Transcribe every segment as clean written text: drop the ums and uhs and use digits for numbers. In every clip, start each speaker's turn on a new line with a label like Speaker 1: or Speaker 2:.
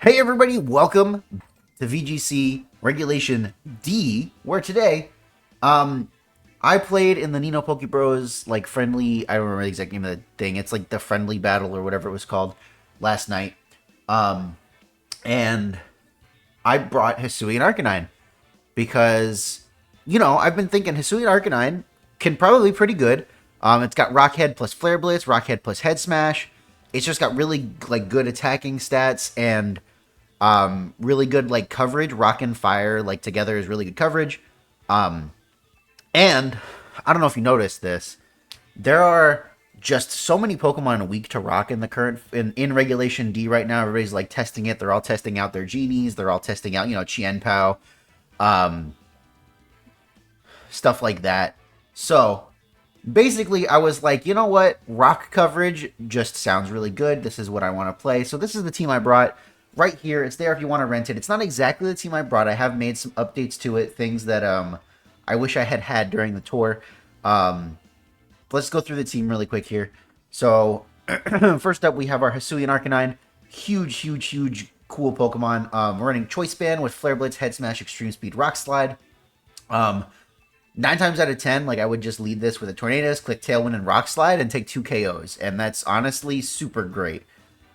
Speaker 1: Hey everybody, welcome to VGC Regulation D, where today, um, I played in the Nino Poke Bros, like, friendly, I don't remember the exact name of the thing, it's like the friendly battle or whatever it was called last night, um, and I brought Hisuian Arcanine, because, I've been thinking Hisuian Arcanine can probably be pretty good. It's got Rock Head plus Flare Blitz, Rock Head plus Head Smash, it's just got really, like, good attacking stats, and really good like coverage. Rock and Fire like together is really good coverage. Um, and I don't know if you noticed this. There are just so many Pokemon weak to Rock in the current in Regulation D right now. Everybody's like testing it. They're all testing out their genies. They're all testing out Chien Pao, um, stuff like that. So basically, I was like, you know what? Rock coverage just sounds really good. This is what I want to play. So this is the team I brought right here. It's there if you want to rent it. It's not exactly the team I brought. I have made some updates to it, things that I wish I had had during the tour. Let's go through the team really quick here. So first up, we have our Hisuian Arcanine. Huge, cool Pokemon. We're running Choice Band with Flare Blitz, Head Smash, Extreme Speed, Rock Slide. 9 times out of 10, like I would just lead this with a Tornadus, click Tailwind and Rock Slide, and take 2 KOs, and that's honestly super great.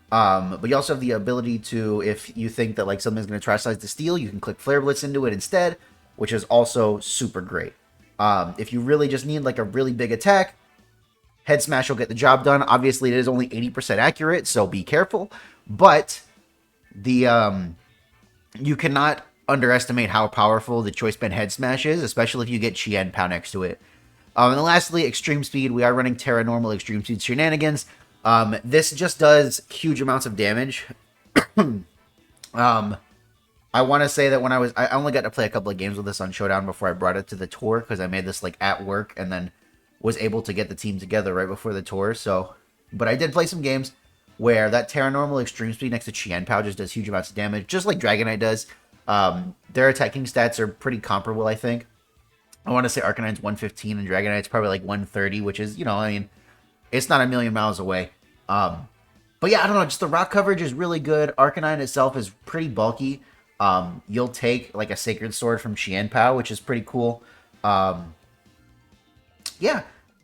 Speaker 1: But you also have the ability to, if you think that like something's going to try size to steal, you can click Flare Blitz into it instead, which is also super great. If you really just need like a really big attack, Head Smash will get the job done. Obviously, it is only 80% accurate, so be careful. But the you cannot underestimate how powerful the Choice Band Head Smash is, especially if you get Chien Pao next to it. And then lastly, Extreme Speed. We are running Terra Normal Extreme Speed Shenanigans. This just does huge amounts of damage. I want to say that I only got to play a couple of games with this on Showdown before I brought it to the tour, because I made this like at work and then was able to get the team together right before the tour. So, but I did play some games where that Terra Normal Extreme Speed next to Chien Pao just does huge amounts of damage, just like Dragonite does. Their attacking stats are pretty comparable, I think. I want to say Arcanine's 115 and Dragonite's probably like 130, which is, it's not a million miles away. But yeah, I don't know, just the rock coverage is really good. Arcanine itself is pretty bulky. You'll take like a Sacred Sword from Chien Pao, which is pretty cool. Yeah.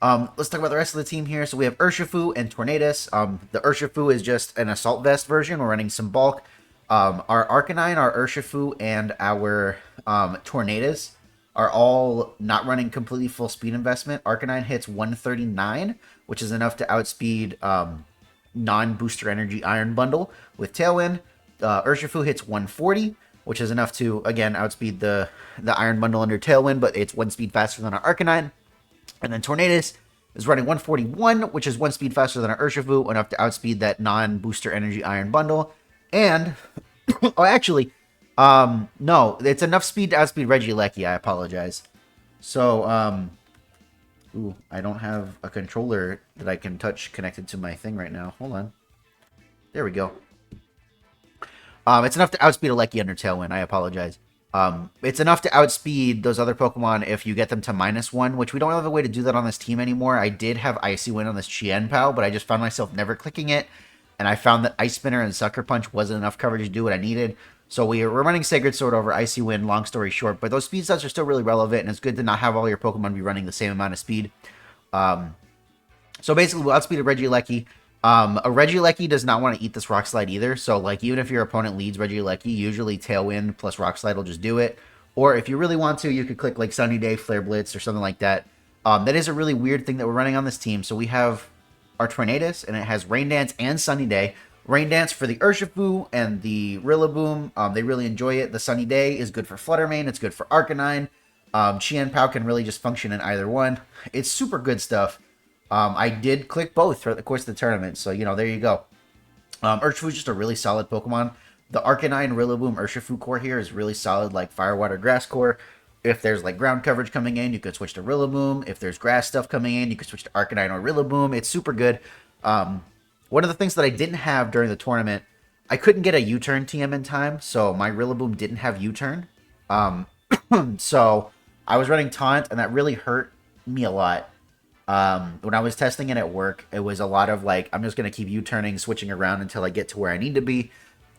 Speaker 1: Let's talk about the rest of the team here. So we have Urshifu and Tornadus. The Urshifu is just an Assault Vest version. We're running some bulk. Our Arcanine, our Urshifu, and our Tornadus are all not running completely full speed investment. Arcanine hits 139, which is enough to outspeed non-booster energy Iron Bundle with Tailwind. Urshifu hits 140, which is enough to, again, outspeed the Iron Bundle under Tailwind, but it's 1 speed faster than our Arcanine. And then Tornadus is running 141, which is 1 speed faster than our Urshifu, enough to outspeed that non-booster energy Iron Bundle. And, oh, actually, no, it's enough speed to outspeed Regieleki, I apologize. So, ooh, I don't have a controller that I can touch connected to my thing right now. Hold on. There we go. It's enough to outspeed Aleki under Tailwind, I apologize. It's enough to outspeed those other Pokemon if you get them to -1, which we don't have a way to do that on this team anymore. I did have Icy Wind on this Chien Pao, but I just found myself never clicking it, and I found that Ice Spinner and Sucker Punch wasn't enough coverage to do what I needed. So we're running Sacred Sword over Icy Wind, long story short, but those speed stats are still really relevant, and it's good to not have all your Pokemon be running the same amount of speed. So basically, we'll outspeed a Regieleki. A Regieleki does not want to eat this Rock Slide either, so like even if your opponent leads Regieleki, usually Tailwind plus Rock Slide will just do it. Or if you really want to, you could click like Sunny Day, Flare Blitz, or something like that. That is a really weird thing that we're running on this team. So we have our Tornadus, and it has Rain Dance and Sunny Day. Rain Dance for the Urshifu and the Rillaboom, they really enjoy it. The Sunny Day is good for Fluttermane, it's good for Arcanine. Chien Pao can really just function in either one. It's super good stuff. I did click both throughout the course of the tournament, so, there you go. Urshifu is just a really solid Pokemon. The Arcanine, Rillaboom, Urshifu core here is really solid, like Fire, Water, Grass core. If there's, like, ground coverage coming in, you could switch to Rillaboom. If there's grass stuff coming in, you could switch to Arcanine or Rillaboom. It's super good. One of the things that I didn't have during the tournament, I couldn't get a U-turn TM in time, so my Rillaboom didn't have U-turn. So I was running Taunt, and that really hurt me a lot. When I was testing it at work, it was a lot of like, I'm just going to keep U-turning, switching around until I get to where I need to be.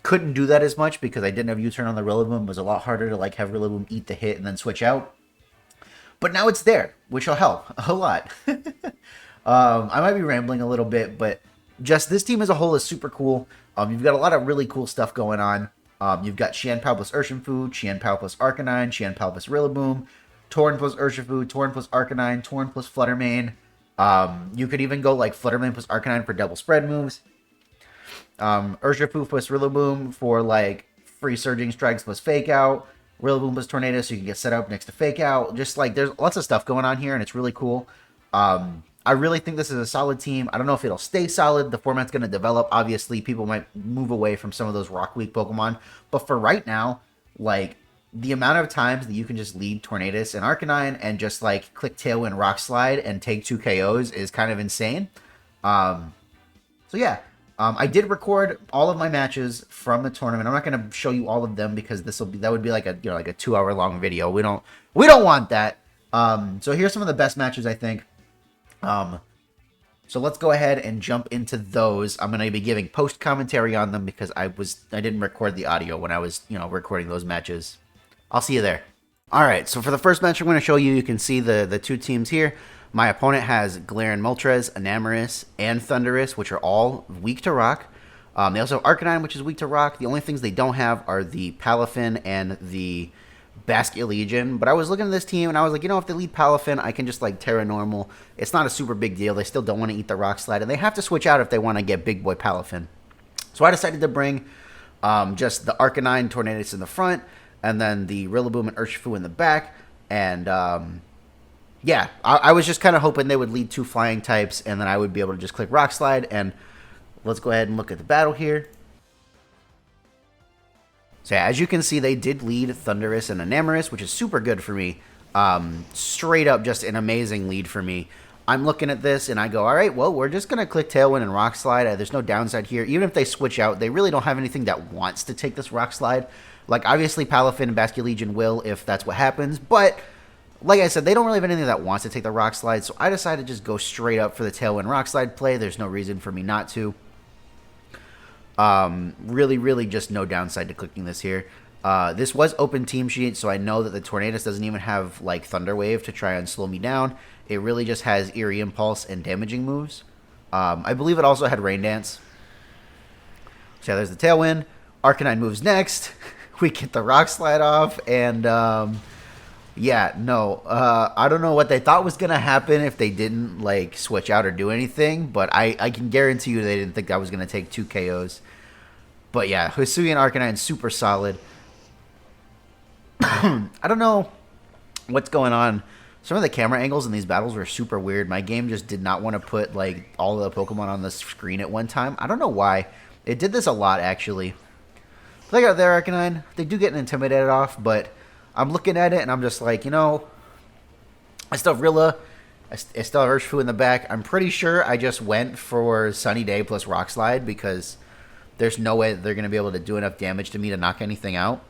Speaker 1: couldn't do that as much because I didn't have U-turn on the Rillaboom. It was a lot harder to like have Rillaboom eat the hit and then switch out. But now it's there, which will help a lot. I might be rambling a little bit, but just this team as a whole is super cool. You've got a lot of really cool stuff going on. You've got Qianpao plus Urshifu, Qianpao plus Arcanine, Qianpao plus Rillaboom, Torn plus Urshifu, Torn plus Arcanine, Torn plus Fluttermane. You could even go like Fluttermane plus Arcanine for double spread moves. Urshifu plus Rillaboom for like free Surging Strikes plus Fake Out. Rillaboom plus Tornado so you can get set up next to Fake Out. Just like there's lots of stuff going on here and it's really cool. I really think this is a solid team. I don't know if it'll stay solid. The format's going to develop. Obviously, people might move away from some of those Rock Weak Pokemon. But for right now, like, the amount of times that you can just lead Tornadus and Arcanine and just, like, click Tailwind Rock Slide and take 2 KOs is kind of insane. So, yeah. I did record all of my matches from the tournament. I'm not going to show you all of them because that would be like a 2-hour long video. We don't want that. So here's some of the best matches, I think. So let's go ahead and jump into those. I'm going to be giving post commentary on them because I didn't record the audio when I was, recording those matches. I'll see you there. All right. So for the first match I'm going to show you, you can see the two teams here. My opponent has Galarian Moltres, Enamorus, and Thundurus, which are all weak to rock. They also have Arcanine, which is weak to rock. The only things they don't have are the Palafin and the Basculegion. But I was looking at this team, and I was like, if they lead Palafin, I can just, like, Terra Normal. It's not a super big deal. They still don't want to eat the Rock Slide, and they have to switch out if they want to get Big Boy Palafin. So I decided to bring just the Arcanine Tornadus in the front, and then the Rillaboom and Urshifu in the back, and yeah, I was just kind of hoping they would lead 2 flying types, and then I would be able to just click Rock Slide, and let's go ahead and look at the battle here. So yeah, as you can see, they did lead Thundurus and Enamorus, which is super good for me. Straight up just an amazing lead for me. I'm looking at this, and I go, all right, well, we're just going to click Tailwind and Rock Slide. There's no downside here. Even if they switch out, they really don't have anything that wants to take this Rock Slide. Like, obviously, Palafin and Basculegion will if that's what happens, but like I said, they don't really have anything that wants to take the Rock Slide, so I decided to just go straight up for the Tailwind Rock Slide play. There's no reason for me not to. Really just no downside to clicking this here. This was open team sheet, so I know that the Tornadus doesn't even have, like, Thunder Wave to try and slow me down. It really just has Eerie Impulse and damaging moves. I believe it also had Rain Dance. So yeah, there's the Tailwind. Arcanine moves next. We get the Rock Slide off, and yeah, no, I don't know what they thought was going to happen if they didn't, like, switch out or do anything, but I can guarantee you they didn't think I was going to take 2 KOs. But yeah, Hisuian Arcanine, super solid. I don't know what's going on. Some of the camera angles in these battles were super weird. My game just did not want to put, like, all the Pokemon on the screen at one time. I don't know why. It did this a lot, actually. Look out there, Arcanine. They do get intimidated off, but I'm looking at it, and I'm just like, I still have Rilla. I still have Urshifu in the back. I'm pretty sure I just went for Sunny Day plus Rock Slide because there's no way that they're going to be able to do enough damage to me to knock anything out.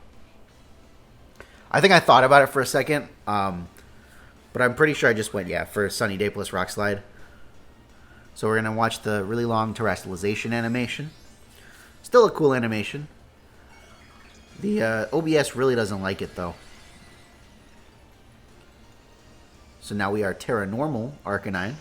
Speaker 1: I think I thought about it for a second, but I'm pretty sure I just went, for Sunny Day plus Rock Slide. So we're going to watch the really long terrestrialization animation. Still a cool animation. The OBS really doesn't like it, though. So now we are Terra Normal Arcanine.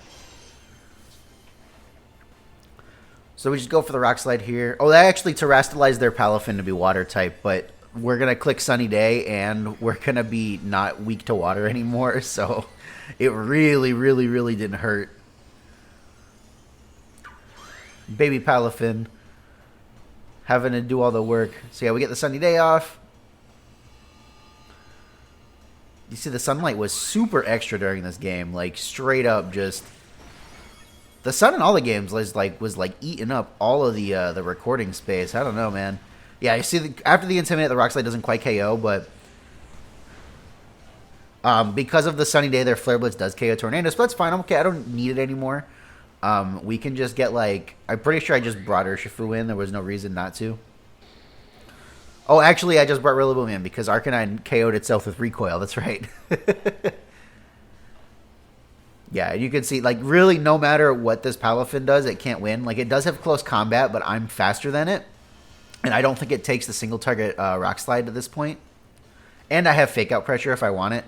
Speaker 1: So we just go for the Rock Slide here. Oh, they actually terrestrialized their Palafin to be Water type, but we're going to click Sunny Day, and we're going to be not weak to water anymore, so it really didn't hurt. Baby Palafin having to do all the work. So yeah, we get the Sunny Day off. You see, the sunlight was super extra during this game, like straight up just. The sun in all the games was like eating up all of the recording space. I don't know, man. Yeah, you see, after the Intimidate, the Rock Slide doesn't quite KO, but because of the Sunny Day, their Flare Blitz does KO Tornado, so that's fine. I'm okay. I don't need it anymore. We can just get, like, I'm pretty sure I just brought Urshifu in. There was no reason not to. Oh, actually, I just brought Rillaboom in because Arcanine KO'd itself with Recoil. That's right. Yeah, you can see, like, really no matter what this Palafin does, it can't win. Like, it does have close combat, but I'm faster than it. And I don't think it takes the single target Rock Slide at this point. And I have Fake Out Pressure if I want it.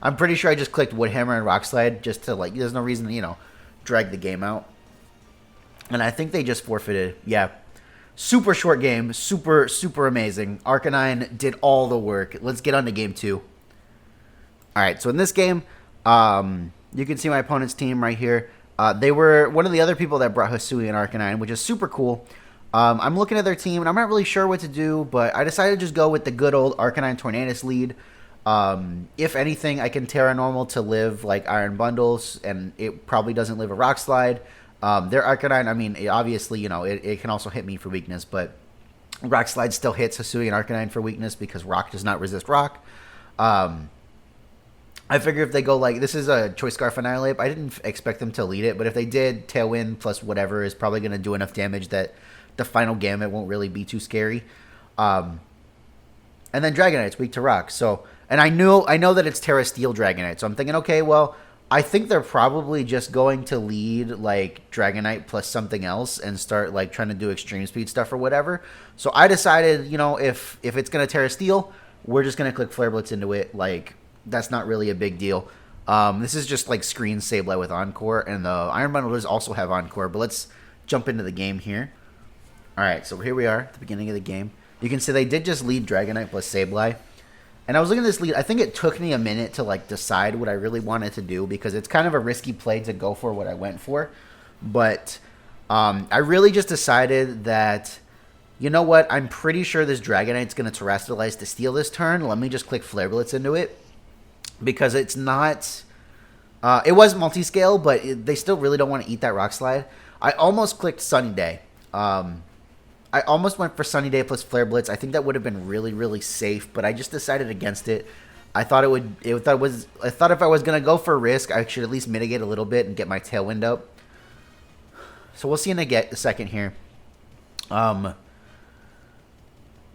Speaker 1: I'm pretty sure I just clicked Wood Hammer and Rock Slide just to, like, there's no reason to, you know, drag the game out. And I think they just forfeited. Yeah. Super short game. Super, super amazing. Arcanine did all the work. Let's get on to game 2. Alright, so in this game, you can see my opponent's team right here. They were one of the other people that brought Hisuian Arcanine, which is super cool. I'm looking at their team, and I'm not really sure what to do, but I decided to just go with the good old Arcanine Tornadus lead. If anything, I can Terra Normal to live like Iron Bundles, and it probably doesn't live a Rock Slide. Their Arcanine, I mean, obviously, you know, it can also hit me for weakness, but Rock Slide still hits Hisuian Arcanine for weakness because Rock does not resist Rock. I figure if they go like, this is a Choice Scarf Annihilate. I didn't expect them to lead it, but if they did, Tailwind plus whatever is probably going to do enough damage that the final Gambit won't really be too scary. And then Dragonite's weak to Rock. So, and I know that it's Terra Steel Dragonite. So I'm thinking, okay, well, I think they're probably just going to lead like Dragonite plus something else and start like trying to do extreme speed stuff or whatever. So I decided, you know, if it's going to Terra Steel, we're just going to click Flare Blitz into it. Like, that's not really a big deal. This is just like Screen Sableye with Encore, and the Iron Bundle does also have Encore, but let's jump into the game here. Alright, so here we are at the beginning of the game. You can see they did just lead Dragonite plus Sableye. And I was looking at this lead. I think it took me a minute to like decide what I really wanted to do because it's kind of a risky play to go for what I went for. But I really just decided that, you know what, I'm pretty sure this Dragonite's going to Terrestrialize to steal this turn. Let me just click Flare Blitz into it. Because it's not... it was multi-scale, but they still really don't want to eat that Rock Slide. I almost clicked Sunny Day. I almost went for Sunny Day plus Flare Blitz. I think that would have been really, really safe, but I just decided against it. I thought if I was gonna go for risk, I should at least mitigate a little bit and get my Tailwind up. So we'll see in a second here.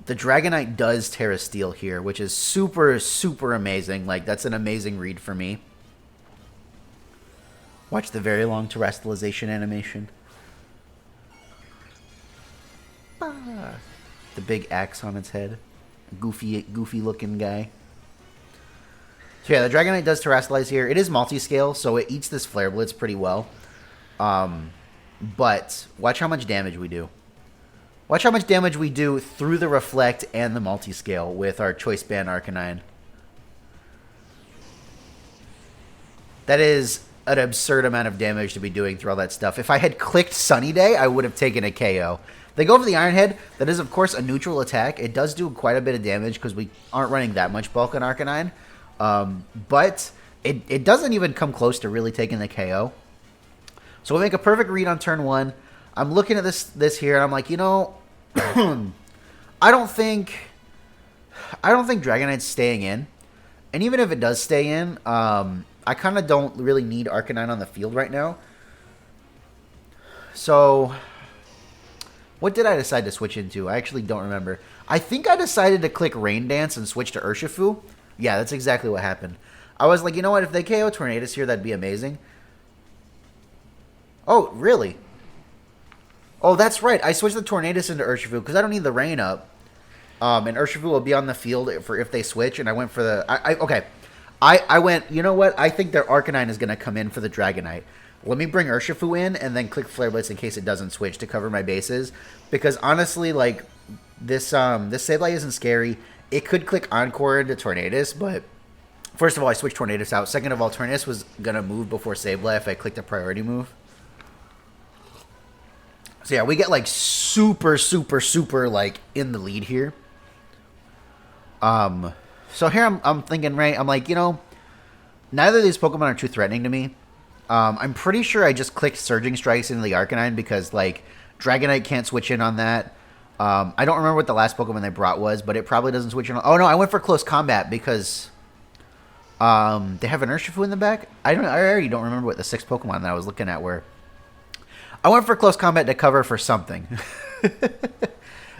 Speaker 1: The Dragonite does Terra Steel here, which is super, super amazing. Like, that's an amazing read for me. Watch the very long terrestrialization animation. The big axe on its head. Goofy looking guy. So yeah, the Dragonite does Terrestrialize here. It is multi-scale, so it eats this Flare Blitz pretty well. But watch how much damage we do. Watch how much damage we do through the Reflect and the multi-scale with our Choice Band Arcanine. That is an absurd amount of damage to be doing through all that stuff. If I had clicked Sunny Day, I would have taken a KO. They go for the Iron Head. That is, of course, a neutral attack. It does do quite a bit of damage because we aren't running that much bulk on Arcanine. But it doesn't even come close to really taking the KO. So we make a perfect read on turn 1. I'm looking at this here, and I'm like, you know, I don't think Dragonite's staying in. And even if it does stay in, I kind of don't really need Arcanine on the field right now. So what did I decide to switch into? I actually don't remember. I think I decided to click Rain Dance and switch to Urshifu. Yeah, that's exactly what happened. I was like, you know what? If they KO Tornadus here, that'd be amazing. Oh, really? Oh, that's right. I switched the Tornadus into Urshifu because I don't need the Rain up. And Urshifu will be on the field for if they switch. And I went for the... okay. I went, you know what? I think their Arcanine is going to come in for the Dragonite. Let me bring Urshifu in and then click Flare Blitz in case it doesn't switch to cover my bases. Because honestly, like, this Sableye isn't scary. It could click Encore into Tornadus, but first of all, I switched Tornadus out. Second of all, Tornadus was going to move before Sableye if I clicked a priority move. So yeah, we get like super, super, super like in the lead here. So here I'm thinking, right, I'm like, you know, neither of these Pokemon are too threatening to me. I'm pretty sure I just clicked Surging Strikes into the Arcanine because, like, Dragonite can't switch in on that. I don't remember what the last Pokemon they brought was, but it probably doesn't switch in on... Oh, no, I went for Close Combat because they have an Urshifu in the back. I already don't remember what the 6 Pokemon that I was looking at were. I went for Close Combat to cover for something.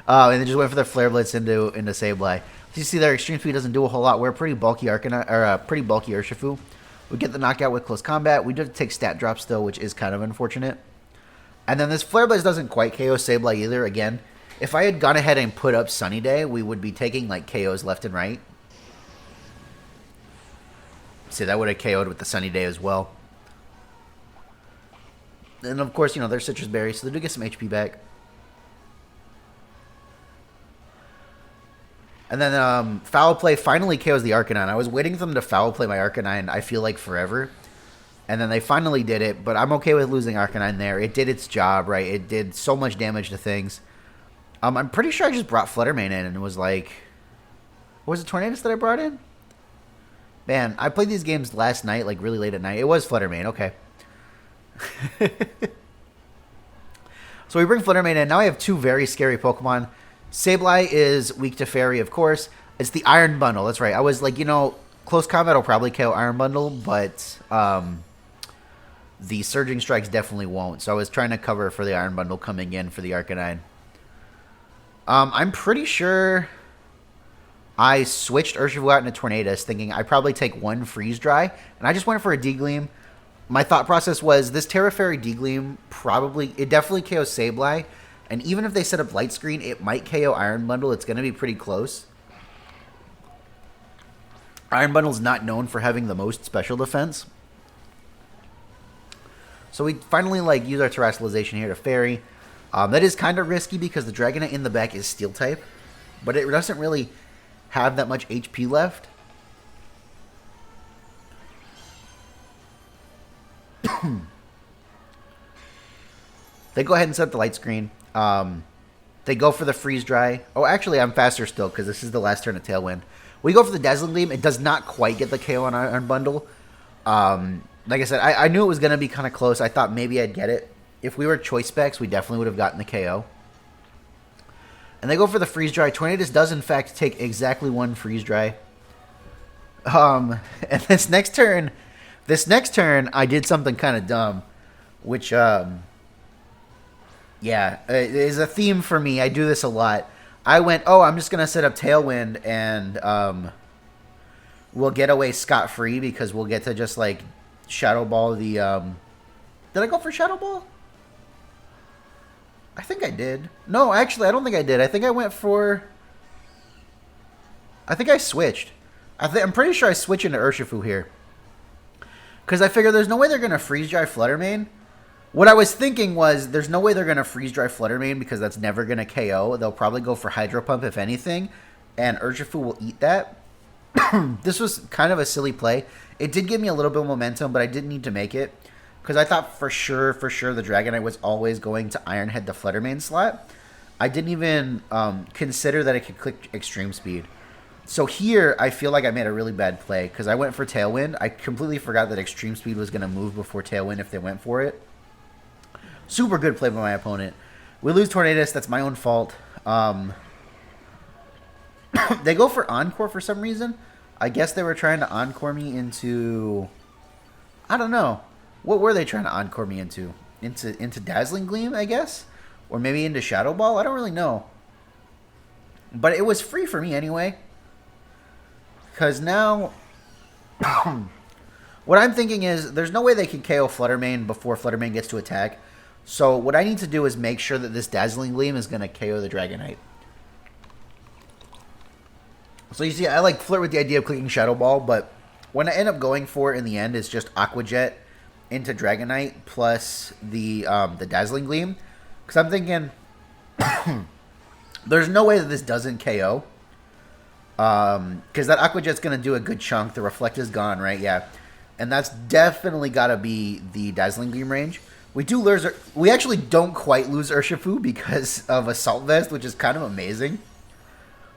Speaker 1: And then just went for the Flare Blitz into Sableye. So you see their Extreme Speed doesn't do a whole lot. We're a pretty bulky Arcanine, or a pretty bulky Urshifu. We get the knockout with Close Combat. We did take stat drops, though, which is kind of unfortunate. And then this Flare Blitz doesn't quite KO Sableye either. Again, If I had gone ahead and put up Sunny Day, we would be taking like KOs left and right. See, that would have KO'd with the Sunny Day as well. And of course, you know, they're Citrus Berries, so they do get some HP back. And then Foul Play finally KOs the Arcanine. I was waiting for them to Foul Play my Arcanine, I feel like, forever. And then they finally did it, but I'm okay with losing Arcanine there. It did its job, right? It did so much damage to things. I'm pretty sure I just brought Fluttermane in and was like... What was it, Tornadus that I brought in? Man, I played these games last night, like really late at night. It was Fluttermane, okay. So we bring Fluttermane in. Now I have two very scary Pokemon. Sableye is weak to Fairy, of course. It's the Iron Bundle, that's right. I was like, you know, close combat will probably KO Iron Bundle, but the Surging Strikes definitely won't. So I was trying to cover for the Iron Bundle coming in for the Arcanine. I'm pretty sure I switched Urshifu out into Tornadus, thinking I'd probably take one Freeze Dry, and I just went for a D-Gleam. My thought process was this Terra Fairy D-Gleam it definitely KOs Sableye, and even if they set up Light Screen, it might KO Iron Bundle. It's going to be pretty close. Iron Bundle's not known for having the most special defense. So we finally like use our Terrestrialization here to Fairy. That is kind of risky because the Dragonite in the back is Steel type, but it doesn't really have that much HP left. They go ahead and set up the Light Screen. They go for the Freeze Dry. Oh, actually, I'm faster still because this is the last turn of Tailwind. We go for the Dazzling Gleam. It does not quite get the KO on Iron Bundle. Like I said, I knew it was going to be kind of close. I thought maybe I'd get it. If we were Choice Specs, we definitely would have gotten the KO. And they go for the Freeze Dry. Tornadus does, in fact, take exactly one Freeze Dry. And this next turn, I did something kind of dumb, which, yeah, is a theme for me. I do this a lot. I went, oh, I'm just going to set up Tailwind, and we'll get away scot-free because we'll get to just, like, Shadow Ball the, Did I go for Shadow Ball? I think I did. No, actually, I don't think I did. I think I went for... I think I switched. I'm pretty sure I switched into Urshifu here. Because I figured there's no way they're going to Freeze Dry Fluttermane. What I was thinking was there's no way they're going to Freeze Dry Fluttermane because that's never going to KO. They'll probably go for Hydro Pump, if anything. And Urshifu will eat that. This was kind of a silly play. It did give me a little bit of momentum, but I didn't need to make it. Because I thought for sure the Dragonite was always going to Iron Head the Fluttermane slot. I didn't even consider that it could click Extreme Speed. So here, I feel like I made a really bad play. Because I went for Tailwind. I completely forgot that Extreme Speed was going to move before Tailwind if they went for it. Super good play by my opponent. We lose Tornadus. That's my own fault. They go for Encore for some reason. I guess they were trying to Encore me into... I don't know. What were they trying to Encore me into? Into Dazzling Gleam, I guess? Or maybe into Shadow Ball? I don't really know. But it was free for me anyway. Because now... what I'm thinking is, there's no way they can KO Fluttermane before Fluttermane gets to attack. So what I need to do is make sure that this Dazzling Gleam is going to KO the Dragonite. So you see, I like flirt with the idea of clicking Shadow Ball, but what I end up going for in the end is just Aqua Jet into Dragonite plus the Dazzling Gleam. Because I'm thinking, there's no way that this doesn't KO. Because that Aqua Jet's going to do a good chunk. The Reflect is gone, right? Yeah. And that's definitely got to be the Dazzling Gleam range. We actually don't quite lose Urshifu because of Assault Vest, which is kind of amazing.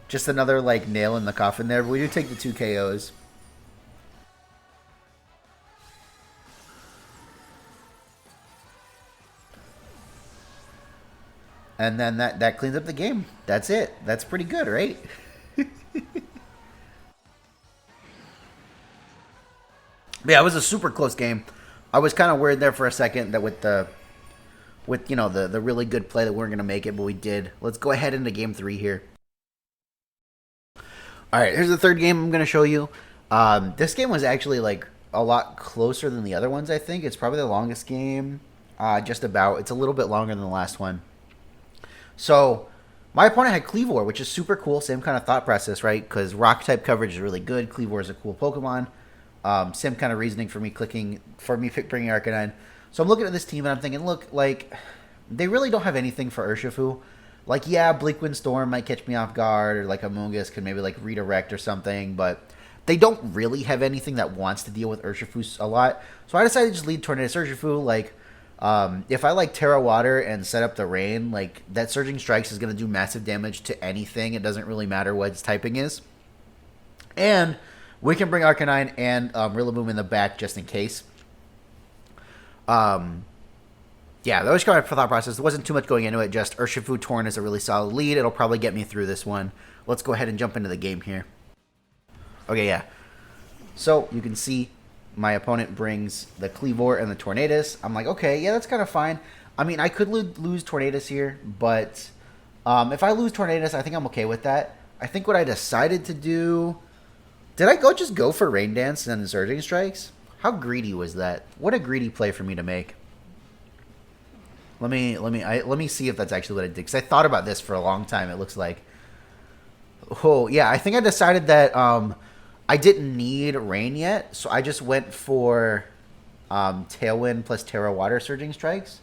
Speaker 1: Just another, like, nail in the coffin there. But we do take the 2 KOs. And then that cleans up the game. That's it. That's pretty good, right? But yeah, it was a super close game. I was kind of worried there for a second that with the really good play that we weren't going to make it, but we did. Let's go ahead into game 3 here. All right, here's the third game I'm going to show you. This game was actually like a lot closer than the other ones, I think. It's probably the longest game, just about. It's a little bit longer than the last one. So My opponent had Cleavor, which is super cool. Same kind of thought process, right? Because rock type coverage is really good. Cleavor is a cool Pokemon. Same kind of reasoning for me bringing Arcanine. So I'm looking at this team and I'm thinking, look, like, they really don't have anything for Urshifu. Like, yeah, Bleakwind Storm might catch me off guard, or like Amoonguss could maybe like redirect or something, but they don't really have anything that wants to deal with Urshifu a lot. So I decided to just lead Tornadus Urshifu. Like, if I like Terra Water and set up the rain, like that Surging Strikes is going to do massive damage to anything. It doesn't really matter what its typing is. And we can bring Arcanine and Rillaboom in the back just in case. Yeah, that was kind of my thought process. There wasn't too much going into it. Just Urshifu Torn is a really solid lead. It'll probably get me through this one. Let's go ahead and jump into the game here. Okay, yeah. So you can see my opponent brings the Cleavor and the Tornadus. I'm like, okay, yeah, that's kind of fine. I mean, I could lose Tornadus here, but if I lose Tornadus, I think I'm okay with that. I think what I decided to do... Did I just go for Rain Dance and then Surging Strikes? How greedy was that? What a greedy play for me to make. Let me see if that's actually what I did, because I thought about this for a long time. It looks like, oh yeah, I think I decided that I didn't need Rain yet, so I just went for Tailwind plus Terra Water Surging Strikes.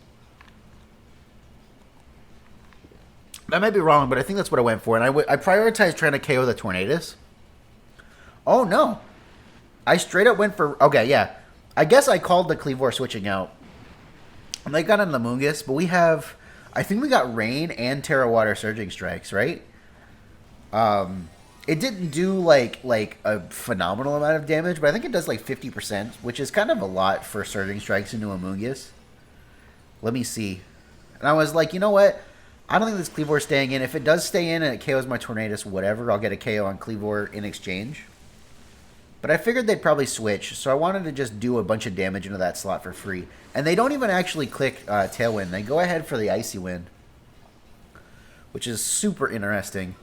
Speaker 1: That might be wrong, but I think that's what I went for, and I prioritized trying to KO the Tornadus. Oh no, I straight up went for, okay, yeah, I guess I called the Cleavor switching out. And they got an Amoonguss, but we have, I think we got Rain and Terra Water Surging Strikes, right? It didn't do like a phenomenal amount of damage, but I think it does like 50%, which is kind of a lot for Surging Strikes into Amoonguss. Let me see. And I was like, you know what? I don't think this Cleavor is staying in. If it does stay in and it KOs my Tornadus, whatever, I'll get a KO on Cleavor in exchange. But I figured they'd probably switch, so I wanted to just do a bunch of damage into that slot for free. And they don't even actually click Tailwind. They go ahead for the Icy Wind, which is super interesting.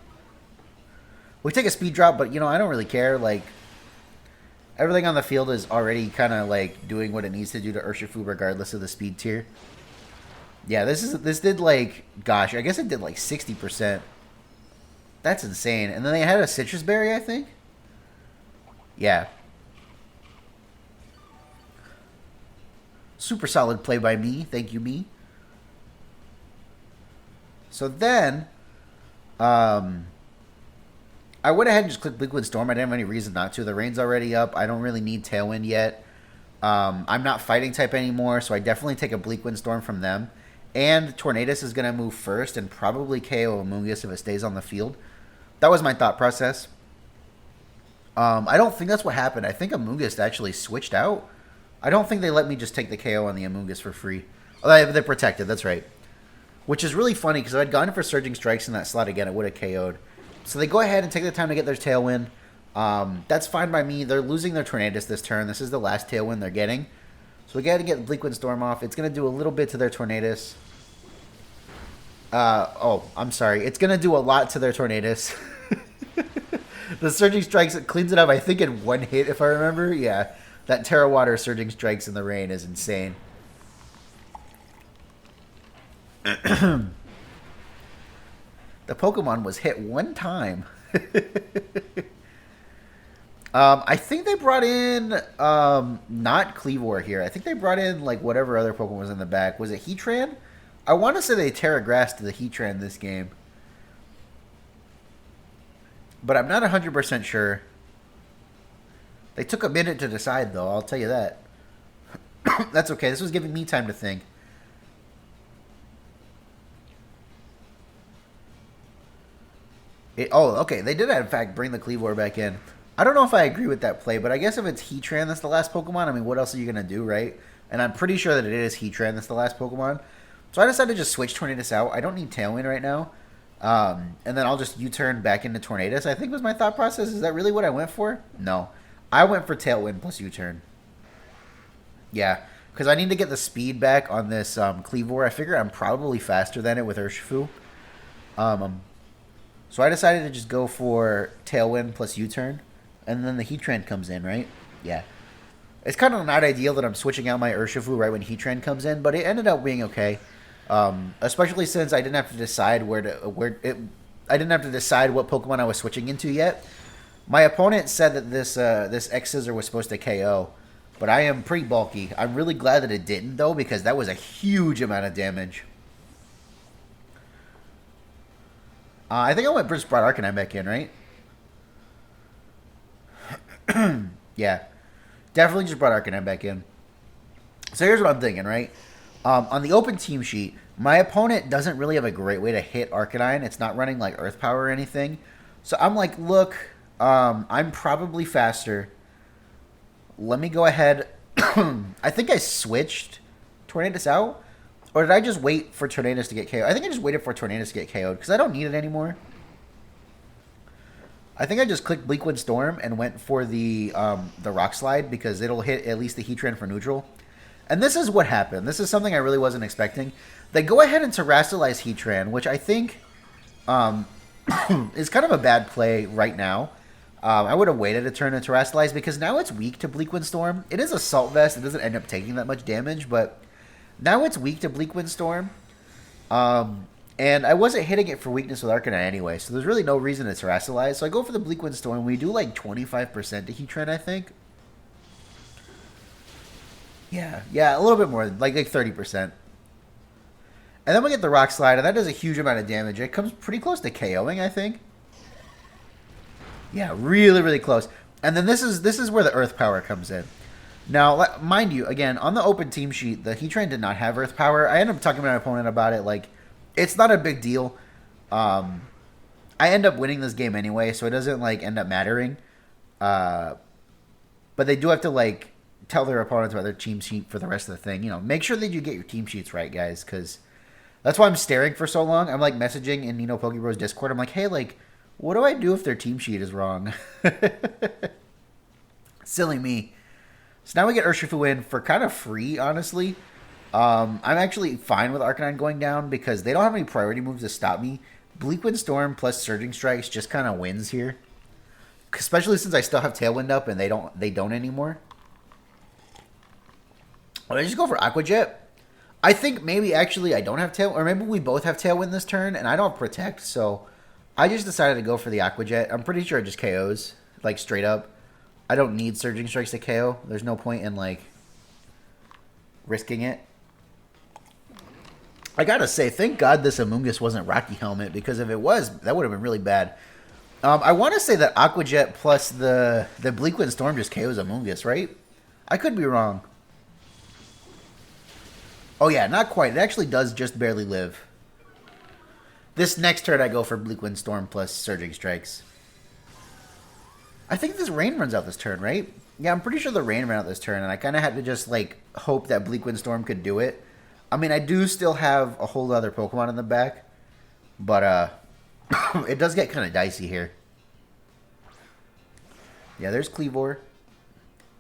Speaker 1: We take a speed drop, but, you know, I don't really care. Like, everything on the field is already kind of, like, doing what it needs to do to Urshifu regardless of the speed tier. Yeah, this did, like, gosh, I guess it did, like, 60%. That's insane. And then they had a Citrus Berry, I think? Yeah. Super solid play by me. Thank you, me. So then, I went ahead and just clicked Bleakwind Storm. I didn't have any reason not to. The rain's already up. I don't really need Tailwind yet. I'm not fighting type anymore, so I definitely take a Bleakwind Storm from them. And Tornadus is going to move first and probably KO Amoonguss if it stays on the field. That was my thought process. I don't think that's what happened. I think Amoonguss actually switched out. I don't think they let me just take the KO on the Amoonguss for free. Oh, they protected, that's right. Which is really funny, because if I'd gone for Surging Strikes in that slot again, it would have KO'd. So they go ahead and take the time to get their Tailwind. That's fine by me. They're losing their Tornadus this turn. This is the last Tailwind they're getting. So we got to get Bleakwind Storm off. It's going to do a little bit to their Tornadus. I'm sorry. It's going to do a lot to their Tornadus. The Surging Strikes, it cleans it up, I think, in one hit, if I remember. Yeah, that Terra Water Surging Strikes in the rain is insane. The Pokemon was hit one time. I think they brought in, not Cleavor here. I think they brought in, like, whatever other Pokemon was in the back. Was it Heatran? I want to say they Terra Grassed to the Heatran this game. But I'm not 100% sure. They took a minute to decide, though. I'll tell you that. That's okay. This was giving me time to think. Okay. They did, in fact, bring the Cleavor back in. I don't know if I agree with that play, but I guess if it's Heatran that's the last Pokemon, I mean, what else are you going to do, right? And I'm pretty sure that it is Heatran that's the last Pokemon. So I decided to just switch Tornadus out. I don't need Tailwind right now. And then I'll just U-turn back into Tornadus, I think was my thought process. Is that really what I went for? No. I went for Tailwind plus U-turn. Yeah, because I need to get the speed back on this Cleavor. I figure I'm probably faster than it with Urshifu. So I decided to just go for Tailwind plus U-turn. And then the Heatran comes in, right? Yeah. It's kind of not ideal that I'm switching out my Urshifu right when Heatran comes in, but it ended up being okay. Especially since I didn't have to decide I didn't have to decide what Pokemon I was switching into yet. My opponent said that this X Scissor was supposed to KO, but I am pretty bulky. I'm really glad that it didn't though, because that was a huge amount of damage. I think I went just brought Arcanine back in, right? Yeah, definitely just brought Arcanine back in. So here's what I'm thinking, right? On the open team sheet, my opponent doesn't really have a great way to hit Arcanine. It's not running like Earth Power or anything. So I'm like, look, I'm probably faster. Let me go ahead. I think I switched Tornadus out. Or did I just wait for Tornadus to get KO'd? I think I just waited for Tornadus to get KO'd because I don't need it anymore. I think I just clicked Bleakwood Storm and went for the Rock Slide because it'll hit at least the Heatran for neutral. And this is what happened. This is something I really wasn't expecting. They go ahead and Terrasilize Heatran, which I think is kind of a bad play right now. I would have waited a turn to Terrasilize because now it's weak to Bleakwind Storm. It is Assault Vest. It doesn't end up taking that much damage, but now it's weak to Bleakwind Storm. And I wasn't hitting it for weakness with Arcanine anyway, so there's really no reason to Terrasilize. So I go for the Bleakwind Storm. We do like 25% to Heatran, I think. Yeah, a little bit more, like 30%. And then we get the Rock Slide, and that does a huge amount of damage. It comes pretty close to KOing, I think. Yeah, really, really close. And then this is where the Earth Power comes in. Now, mind you, again, on the open team sheet, the Heatran did not have Earth Power. I ended up talking to my opponent about it. Like, it's not a big deal. I end up winning this game anyway, so it doesn't, like, end up mattering. But they do have to, like, tell their opponents about their team sheet for the rest of the thing. You know, make sure that you get your team sheets right, guys, because that's why I'm staring for so long. I'm, like, messaging in, Pokebros Discord. I'm like, hey, like, what do I do if their team sheet is wrong? Silly me. So now we get Urshifu in for kind of free, honestly. I'm actually fine with Arcanine going down because they don't have any priority moves to stop me. Bleakwind Storm plus Surging Strikes just kind of wins here. Especially since I still have Tailwind up and they don't anymore. I just go for Aqua Jet. I think maybe actually I don't have Tailwind, or maybe we both have Tailwind this turn and I don't Protect, so I just decided to go for the Aqua Jet. I'm pretty sure it just KOs, like straight up. I don't need Surging Strikes to KO. There's no point in, like, risking it. I gotta say, thank God this Amoonguss wasn't Rocky Helmet, because if it was, that would have been really bad. I want to say that Aqua Jet plus the Bleakwind Storm just KOs Amoonguss, right? I could be wrong. Oh yeah, not quite. It actually does just barely live. This next turn I go for Bleakwind Storm plus Surging Strikes. I think this Rain runs out this turn, right? Yeah, I'm pretty sure the Rain ran out this turn, and I kind of had to just, like, hope that Bleakwind Storm could do it. I mean, I do still have a whole other Pokemon in the back, but, it does get kind of dicey here. Yeah, there's Kleavor.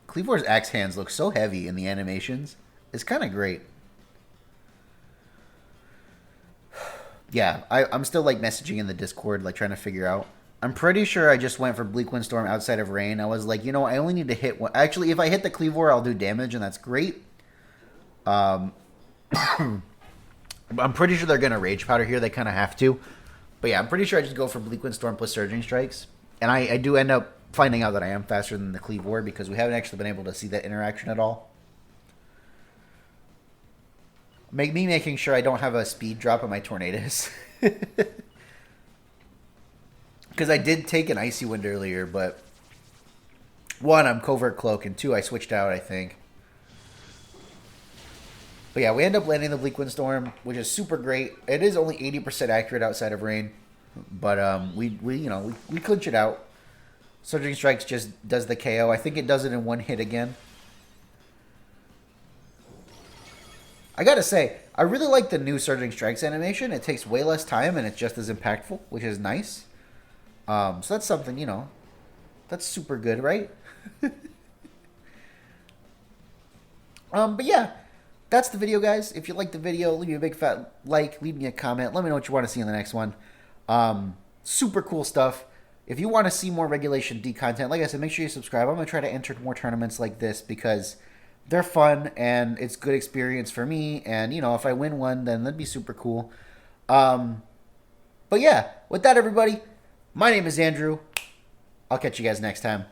Speaker 1: Kleavor's axe hands look so heavy in the animations. It's kind of great. Yeah, I'm still, like, messaging in the Discord, like, trying to figure out. I'm pretty sure I just went for Bleakwind Storm outside of Rain. I was like, I only need to hit one. Actually, if I hit the Kleavor, I'll do damage, and that's great. I'm pretty sure they're going to Rage Powder here. They kind of have to. But yeah, I'm pretty sure I just go for Bleakwind Storm plus Surging Strikes. And I do end up finding out that I am faster than the Kleavor because we haven't actually been able to see that interaction at all. Me making sure I don't have a speed drop on my Tornadus. Because I did take an Icy Wind earlier, but one, I'm Covert Cloak, and two, I switched out, I think. But yeah, we end up landing the Bleakwind Storm, which is super great. It is only 80% accurate outside of Rain, but we clinch it out. Surging Strikes just does the KO. I think it does it in one hit again. I gotta say, I really like the new Surging Strikes animation. It takes way less time, and it's just as impactful, which is nice. So that's something, that's super good, right? But yeah, that's the video, guys. If you liked the video, leave me a big fat like, leave me a comment. Let me know what you want to see in the next one. Super cool stuff. If you want to see more Regulation D content, like I said, make sure you subscribe. I'm going to try to enter more tournaments like this because they're fun and it's good experience for me. And you know, if I win one, then that'd be super cool. Um, but yeah, with that, everybody, my name is Andrew. I'll catch you guys next time.